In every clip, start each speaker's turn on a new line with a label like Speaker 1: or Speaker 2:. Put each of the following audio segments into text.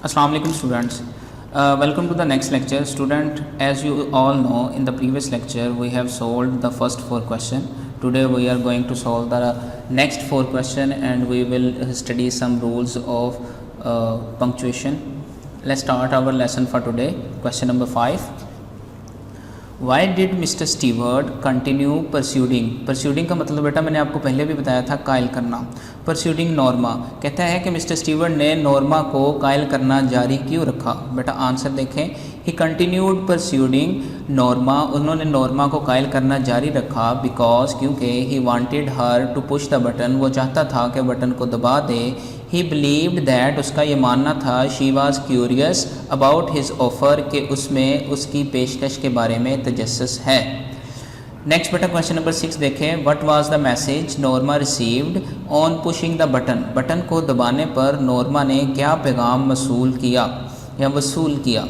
Speaker 1: Assalamu alaikum students. Welcome to the next lecture. Student, as you all know, in the previous lecture we have solved the first 4 questions. Today we are going to solve the next 4 questions and we will study some rules of punctuation. Let's start our lesson for today. Question number 5. Why did Mr. Stewart continue pursuing? Pursuing का मतलब बेटा मैंने आपको पहले भी बताया था, कायल करना. Pursuing Norma. कहता है कि मिस्टर स्टीवर्ट ने नॉर्मा को कायल करना जारी क्यों रखा. बेटा आंसर देखें. He continued pursuing Norma. उन्होंने नॉर्मा को कायल करना जारी रखा because क्योंकि he wanted her to push the button. वो चाहता था कि बटन को दबा दे. He believed that उसका ये मानना था she was curious about his offer कि उसमें उसकी पेशकश के बारे में तजस्सुस है. नेक्स्ट बेटा क्वेश्चन नंबर 6 देखें. What was the message Norma received on pushing the button. Button को दबाने पर नॉर्मा ने क्या पैगाम वसूल किया या वसूल किया.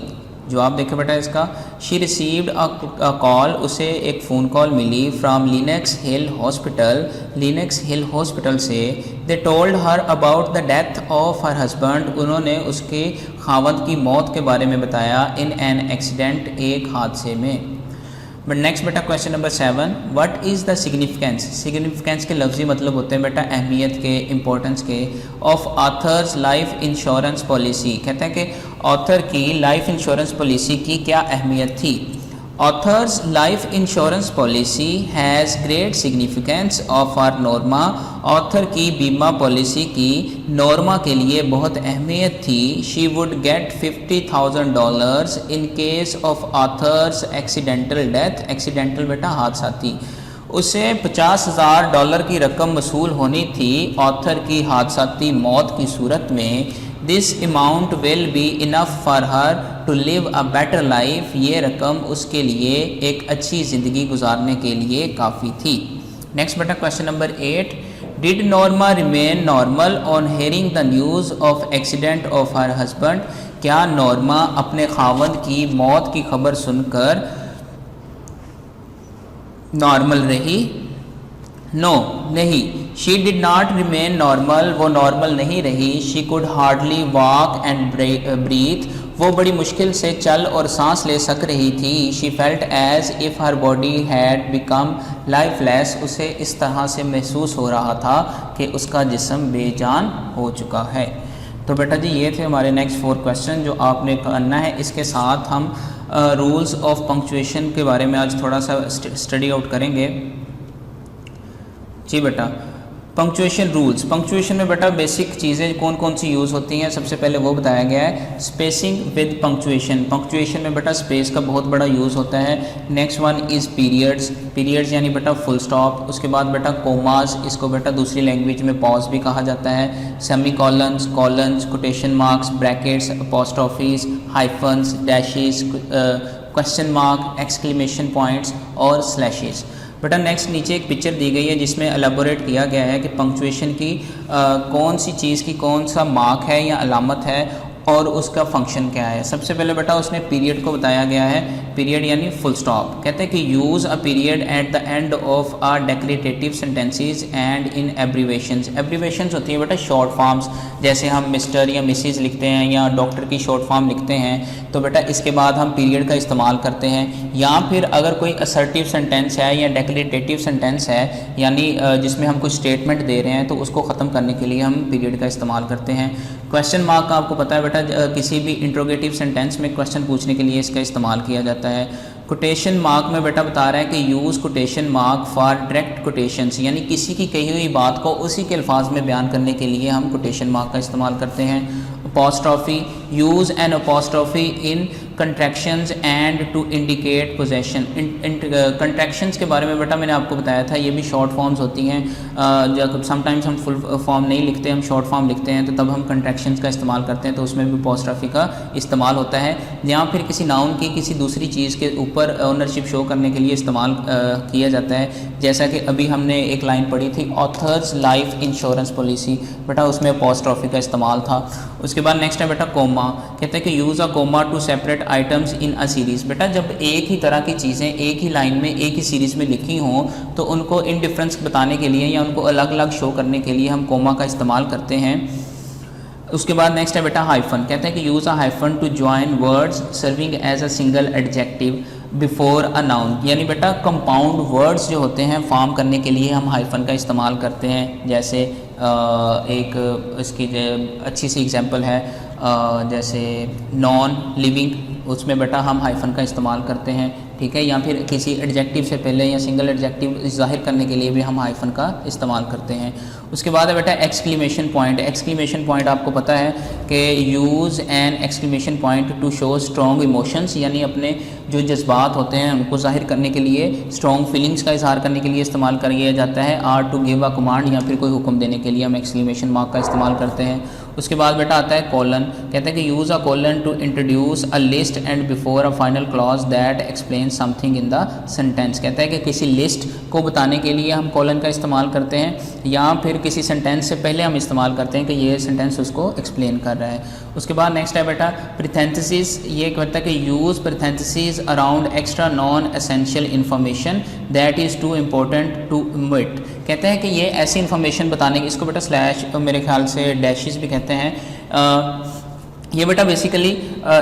Speaker 1: जवाब देखें बेटा इसका. She received a call. उसे एक फ़ोन कॉल मिली from Lenox Hill hospital. Lenox Hill hospital से. They told her about the death of her husband. उन्होंने उसके खावंद की मौत के बारे में बताया इन एन एक्सीडेंट, एक हादसे में. बट नेक्स्ट बेटा question number 7. What is the significance. Significance के लफ्ज़ी मतलब होते हैं बेटा अहमियत के, इंपॉर्टेंस के. Of authors life insurance policy. कहते हैं कि ऑथर की लाइफ इंश्योरेंस पॉलिसी की क्या अहमियत थी. Author's life insurance policy has great significance of our Norma. Author की बीमा पॉलिसी की नॉर्मा के लिए बहुत अहमियत थी. She would get $50,000 in case of authors accidental death. Accidental बेटा हादसाती. उसे $50,000 की रकम वसूल होनी थी ऑथर की हादसाती मौत की सूरत में. This amount will be enough for her to live a better life. ये रकम उसके लिए एक अच्छी ज़िंदगी गुजारने के लिए काफ़ी थी. नेक्स्ट बेटा question number 8. Did Norma remain normal on hearing the news of accident of her husband. क्या नॉर्मा अपने खावंद की मौत की खबर सुनकर नॉर्मल रही. नो नहीं. She did not remain normal. वो नॉर्मल नहीं रही. She could hardly walk and breathe. वो बड़ी मुश्किल से चल और सांस ले सक रही थी. She felt as if her body had become lifeless. उसे इस तरह से महसूस हो रहा था कि उसका जिस्म बेजान हो चुका है. तो बेटा जी ये थे हमारे नेक्स्ट 4 क्वेश्चन जो आपने करना है. इसके साथ हम रूल्स ऑफ पंक्चुएशन के बारे में आज थोड़ा सा स्टडी आउट करेंगे. जी बेटा पंक्चुएशन रूल्स. पंक्चुएशन में बेटा बेसिक चीज़ें कौन कौन सी यूज़ होती हैं सबसे पहले वो बताया गया है. Spacing with punctuation. पंक्चुएशन में बेटा स्पेस का बहुत बड़ा यूज़ होता है. Next one is periods. Periods यानी बेटा फुल स्टॉप. उसके बाद बेटा कोमास. इसको बेटा दूसरी लैंग्वेज में पॉज भी कहा जाता है. Semicolons, colons, quotation marks, brackets, apostrophes, hyphens, dashes, question mark, exclamation points और स्लैशेस. बेटा नेक्स्ट नीचे एक पिक्चर दी गई है जिसमें एलेबोरेट किया गया है कि पंक्चुएशन की कौन सी चीज़ की कौन सा मार्क है या अलामत है और उसका फंक्शन क्या है. सबसे पहले बेटा उसने पीरियड को बताया गया है. पीरियड यानी फुल स्टॉप. कहते हैं कि use a period at the end of a declarative sentences and in abbreviations. Abbreviations होती है बेटा शॉर्ट फॉर्म्स. जैसे हम मिस्टर या मिसिज लिखते हैं या डॉक्टर की शॉर्ट फॉर्म लिखते हैं तो बेटा इसके बाद हम पीरियड का इस्तेमाल करते हैं. या फिर अगर कोई असर्टिव सेंटेंस है या डेकोरेटिव सेंटेंस है यानी जिसमें हम कुछ स्टेटमेंट दे रहे हैं तो उसको ख़त्म करने के लिए हम पीरियड का इस्तेमाल करते हैं. क्वेश्चन मार्क का आपको पता है बेटा किसी भी इंट्रोगेटिव सेंटेंस में क्वेश्चन पूछने के लिए इसका इस्तेमाल किया जाता है. कोटेशन मार्क में बेटा बता रहा है कि use quotation mark for direct quotations यानी किसी की कही हुई बात को उसी के अल्फाज में बयान करने के लिए हम कोटेशन मार्क का इस्तेमाल करते हैं. Apostrophe. Use an apostrophe in contractions and to indicate possession. Contractions के बारे में बेटा मैंने आपको बताया था ये भी शॉर्ट फॉर्म्स होती हैं. जब समटाइम्स हम फुल फॉर्म नहीं लिखते हम शॉर्ट फॉर्म लिखते हैं तो तब हम कंट्रैक्शंस का इस्तेमाल करते हैं तो उसमें भी अपोस्ट्रोफी का इस्तेमाल होता है. या फिर किसी नाउन की किसी दूसरी चीज़ के ऊपर ओनरशिप शो करने के लिए इस्तेमाल किया जाता है. जैसा कि अभी हमने एक लाइन पढ़ी थी ऑथर्स लाइफ इंश्योरेंस पॉलिसी. बेटा उसमें अपोस्ट्रोफी का इस्तेमाल था. उसके बाद नेक्स्ट है बेटा कोमा. कहते हैं कि use a comma two separate items in a series. बेटा जब एक ही तरह की चीज़ें एक ही लाइन में एक ही सीरीज़ में लिखी हों तो उनको इन डिफरेंस बताने के लिए या उनको अलग अलग शो करने के लिए हम कोमा का इस्तेमाल करते हैं. उसके बाद नेक्स्ट है बेटा हाइफन, कहते हैं कि use a hyphen to join words serving as a single adjective before a noun, यानी बेटा कंपाउंड वर्ड्स जो होते हैं फॉर्म करने के लिए हम हाइफन का इस्तेमाल करते हैं। जैसे एक इसकी अच्छी सी एग्जांपल है, जैसे नॉन लिविंग, उसमें बेटा हम हाइफन का इस्तेमाल करते हैं, ठीक है। या फिर किसी एडजेक्टिव से पहले या सिंगल एडजेक्टिव ज़ाहिर करने के लिए भी हम हाइफन का इस्तेमाल करते हैं। उसके बाद है बेटा एक्सक्लेमेशन पॉइंट। एक्सक्लेमेशन पॉइंट आपको पता है कि use an exclamation point two show strong emotions, यानी अपने जो जज्बात होते हैं उनको ज़ाहिर करने के लिए, स्ट्रॉन्ग फीलिंग्स का इजहार करने के लिए इस्तेमाल किया जाता है। Or to give a command, या फिर कोई हुक्म देने के लिए हम एक्सक्लेमेशन मार्क का इस्तेमाल करते हैं। उसके बाद बेटा आता है कॉलन, कहते हैं कि use a colon to introduce a list and before a final clause that explain something in the sentence, कहता है कि किसी लिस्ट को बताने के लिए हम कॉलन का इस्तेमाल करते हैं, या फिर किसी सेंटेंस से पहले हम इस्तेमाल करते हैं कि ये सेंटेंस उसको एक्सप्लेन कर रहा है। उसके बाद नेक्स्ट है बेटा पैरेंथेसिस, ये कहता है कि use parenthesis around extra non essential information that is too important to omit, कहते हैं कि ये ऐसी इन्फॉर्मेशन बताने की, इसको बेटा स्लैश मेरे ख्याल से डैशेस भी कहते हैं। ये बेटा बेसिकली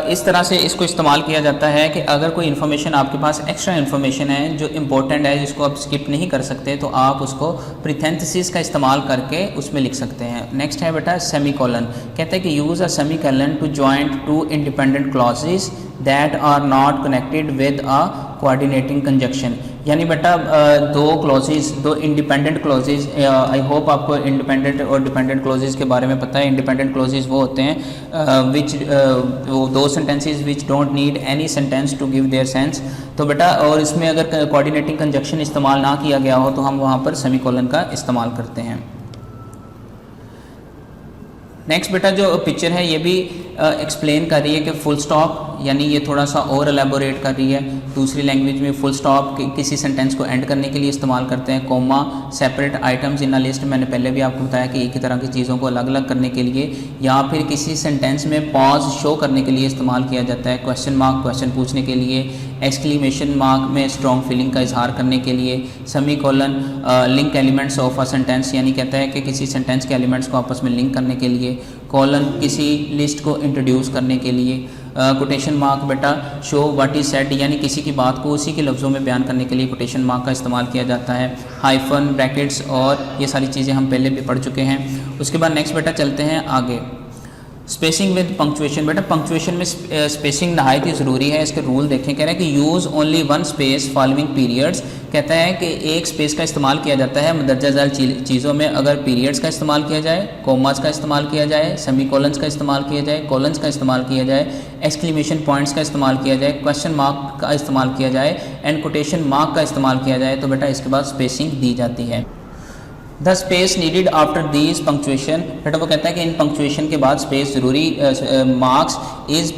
Speaker 1: इस तरह से इसको इस्तेमाल किया जाता है कि अगर कोई इन्फॉर्मेशन आपके पास एक्स्ट्रा इन्फॉर्मेशन है जो इम्पोर्टेंट है, जिसको आप स्किप नहीं कर सकते, तो आप उसको पैरेंथेसिस का इस्तेमाल करके उसमें लिख सकते हैं। नेक्स्ट है बेटा सेमीकोलन, कहते हैं कि use a semicolon to joint two independent clauses that are not connected with a coordinating conjunction, यानी बेटा दो क्लॉजेज, दो इंडिपेंडेंट क्लॉजेज, आई होप आपको इंडिपेंडेंट और डिपेंडेंट क्लॉजेज के बारे में पता है। इंडिपेंडेंट क्लॉजेज वो होते हैं वो दो sentences which don't need any sentence to give their sense, तो बेटा और इसमें अगर कोऑर्डिनेटिंग कंजक्शन इस्तेमाल ना किया गया हो तो हम वहाँ पर सेमीकोलन का इस्तेमाल करते हैं। नेक्स्ट बेटा जो पिक्चर है ये भी एक्सप्लेन कर रही है कि फुल स्टॉप, यानी ये थोड़ा सा और एलेबोरेट कर रही है। दूसरी लैंग्वेज में फुल स्टॉप किसी सेंटेंस को एंड करने के लिए इस्तेमाल करते हैं। Comma, separate items in a list, मैंने पहले भी आपको बताया कि एक ही तरह की चीज़ों को अलग अलग करने के लिए, या फिर किसी सेंटेंस में पॉज शो करने के लिए इस्तेमाल किया जाता है। क्वेश्चन मार्क क्वेश्चन पूछने के लिए, एक्सक्लेमेशन मार्क में स्ट्रॉन्ग फीलिंग का इजहार करने के लिए, semicolon link elements of a sentence, यानी कहता है कि किसी सेंटेंस के एलिमेंट्स को आपस में लिंक करने के लिए, कॉलन किसी लिस्ट को इंट्रोड्यूस करने के लिए, कोटेशन मार्क बेटा शो व्हाट इज सेड, यानी किसी की बात को उसी के लफ्ज़ों में बयान करने के लिए कोटेशन मार्क का इस्तेमाल किया जाता है। हाइफन, ब्रैकेट्स और ये सारी चीज़ें हम पहले भी पढ़ चुके हैं। उसके बाद नेक्स्ट बेटा चलते हैं आगे, स्पेसिंग विद पंक्चुएशन। बेटा पंक्चुएशन में स्पेसिंग नहायत ही ज़रूरी है। इसके रूल देखें, कह रहे हैं कि use only one space following periods, कहता है कि एक स्पेस का इस्तेमाल किया जाता है मदरजा झैल चीज़ों में अगर पीरियड्स का इस्तेमाल किया जाए, कोमास का इस्तेमाल किया जाए, सेमीकोलन्स का इस्तेमाल किया जाए, कोलन्स का इस्तेमाल किया जाए, एक्सक्लेमेशन पॉइंट्स का इस्तेमाल किया जाए, क्वेश्चन मार्क का इस्तेमाल किया जाए एंड कोटेशन मार्क का इस्तेमाल किया जाए, तो बेटा इसके बाद स्पेसिंग दी जाती है। The space needed after these punctuation, बेटा वो कहता है कि इन पंक्चुएशन के बाद स्पेस ज़रूरी, मार्क्स इज़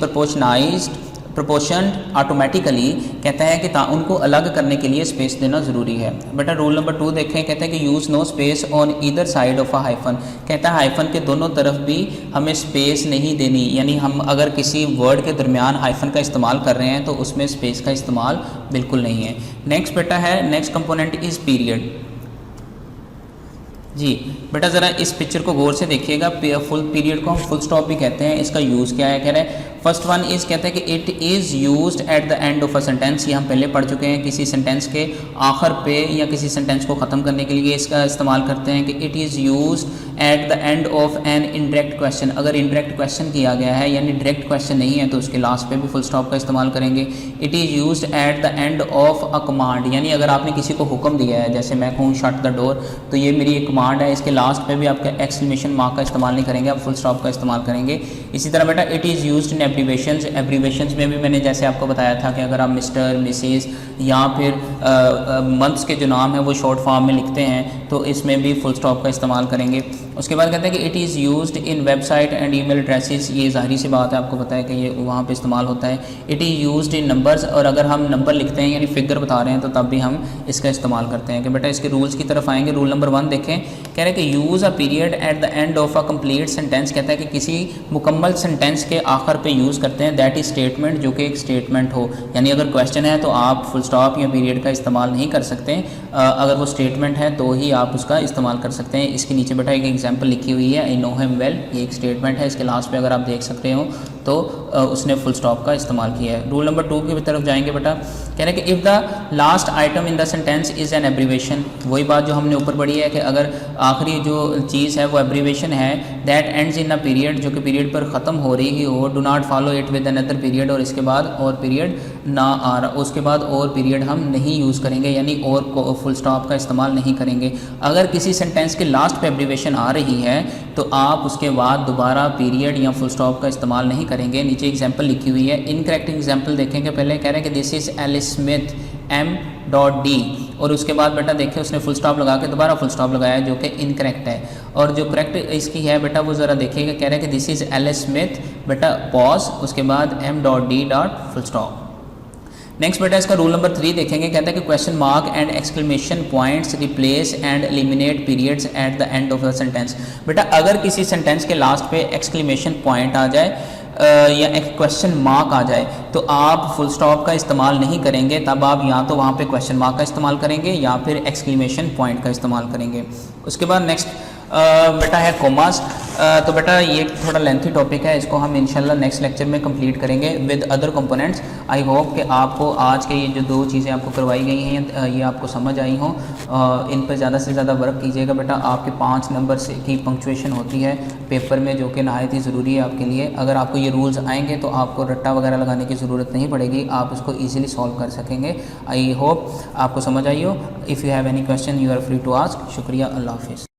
Speaker 1: प्रोपोर्शनड ऑटोमेटिकली, कहता है कि उनको अलग करने के लिए स्पेस देना ज़रूरी है। बेटा रूल नंबर 2 देखें, कहता है कि use no space on either side of a hyphen, कहता है हाइफन के दोनों तरफ भी हमें स्पेस नहीं देनी, यानी हम अगर किसी वर्ड के दरमियान हाइफन का इस्तेमाल कर रहे हैं तो उसमें स्पेस का इस्तेमाल बिल्कुल नहीं है। नेक्स्ट बेटा है, नेक्स्ट कंपोनेंट इज़ पीरियड। जी बेटा ज़रा इस पिक्चर को गौर से देखिएगा। फुल पीरियड को हम फुल स्टॉप भी कहते हैं। इसका यूज़ क्या है, कह रहे हैं फर्स्ट वन इज़, कहते हैं कि it is used eight the end of a sentence, ये हम पहले पढ़ चुके हैं। किसी सेंटेंस के आखिर पे या किसी सेंटेंस को ख़त्म करने के लिए इसका इस्तेमाल करते हैं। कि it is used eight the end of an indirect question, अगर इनडायरेक्ट क्वेश्चन किया गया है यानी डायरेक्ट क्वेश्चन नहीं है तो उसके लास्ट पे भी फुल स्टॉप का इस्तेमाल करेंगे। It is used eight the end of a command, यानी अगर आपने किसी को हुक्म दिया है, जैसे मैं कहूँ शट द डोर, तो ये मेरी एक कमांड है, इसके लास्ट पे भी आपका एक्सक्लेमेशन मार्क का इस्तेमाल नहीं करेंगे, आप फुल स्टॉप का इस्तेमाल करेंगे। इसी तरह बेटा it is used in abbreviations, abbreviations में भी मैंने जैसे आपको बताया था कि अगर आप मिस्टर, मिसेस या फिर मंथ्स के जो नाम है वो शॉर्ट फॉर्म में लिखते हैं तो इसमें भी फुल स्टॉप का इस्तेमाल करेंगे। उसके बाद कहते हैं कि it is used in website and email addresses, ये ज़ाहिरी सी बात है, आपको पता है कि ये वहाँ पे इस्तेमाल होता है। It is used in numbers, और अगर हम नंबर लिखते हैं यानी फिगर बता रहे हैं तो तब भी हम इसका इस्तेमाल करते हैं। कि बेटा इसके रूल्स की तरफ आएंगे। रूल नंबर 1 देखें कह रहे हैं कि use a period at the end of a complete sentence, कहता है कि किसी मुकम्मल सेंटेंस के आखिर पे यूज़ करते हैं, दैट इज स्टेटमेंट, जो कि एक स्टेटमेंट हो। यानी अगर क्वेश्चन है तो आप फुल स्टॉप या पीरियड का इस्तेमाल नहीं कर सकते, अगर वो स्टेटमेंट है तो ही आप उसका इस्तेमाल कर सकते हैं। इसके नीचे बेटा एक एग्जांपल लिखी हुई है, आई नो हिम वेल, ये एक स्टेटमेंट है, इसके लास्ट पे अगर आप देख सकते हो तो उसने फुल स्टॉप का इस्तेमाल किया है। रूल नंबर 2 की तरफ जाएंगे बेटा, कह रहे हैं कि if the last item in the sentence is an abbreviation, वही बात जो हमने ऊपर पढ़ी है कि अगर आखिरी जो चीज़ है वो एब्रीवेशन है, that ends in a period, जो कि पीरियड पर ख़त्म हो रही हो, do not follow it with another period, और इसके बाद और पीरियड ना आ रहा, उसके बाद और पीरियड हम नहीं यूज़ करेंगे, यानी और फुल स्टॉप का इस्तेमाल नहीं करेंगे। अगर किसी सेंटेंस के लास्ट पे एब्रीवेशन आ रही है तो आप उसके बाद दोबारा पीरियड या फुल स्टॉप का इस्तेमाल नहीं करेंगे। नीचे एग्जांपल लिखी हुई है, इनकरेक्ट एग्जांपल देखेंगे पहले, कह रहे हैं कि this is Alice Smith M.D, और उसके बाद बेटा देखिए उसने फुल स्टॉप लगा के दोबारा फुल स्टॉप लगाया है, जो कि इनकरेक्ट है। और जो करेक्ट इसकी है बेटा वो ज़रा देखिएगा, कह रहे हैं कि दिस इज़ एलिस स्मिथ, बेटा पॉज, उसके बाद M.D फुल स्टॉप। नेक्स्ट बेटा इसका रूल नंबर 3 देखेंगे, कहता है कि question mark and exclamation points replace and eliminate periods eight the end of the sentence. बेटा अगर किसी सेंटेंस के लास्ट पे एक्सक्लेमेशन पॉइंट आ जाए या एक क्वेश्चन मार्क आ जाए तो आप फुल स्टॉप का इस्तेमाल नहीं करेंगे, तब आप या तो वहाँ पे क्वेश्चन मार्क का इस्तेमाल करेंगे या फिर एक्सक्लेमेशन पॉइंट का इस्तेमाल करेंगे। उसके बाद नेक्स्ट बेटा है कोमास। तो बेटा ये थोड़ा लेंथी टॉपिक है, इसको हम इंशाल्लाह नेक्स्ट लेक्चर में कंप्लीट करेंगे with other components. I hope कि आपको आज के ये जो 2 चीज़ें आपको करवाई गई हैं ये आपको समझ आई हों। इन पर ज़्यादा से ज़्यादा वर्क कीजिएगा बेटा। आपके 5 नंबर से की पंक्चुएशन होती है पेपर में, जो कि नहायत ही ज़रूरी है आपके लिए। अगर आपको ये रूल्स आएंगे तो आपको रट्टा वगैरह लगाने की ज़रूरत नहीं पड़ेगी, आप उसको ईजिली सॉल्व कर सकेंगे। आई होप आपको समझ आई हो। If you have any question you are free to ask. शुक्रिया, अल्लाह हाफिज़।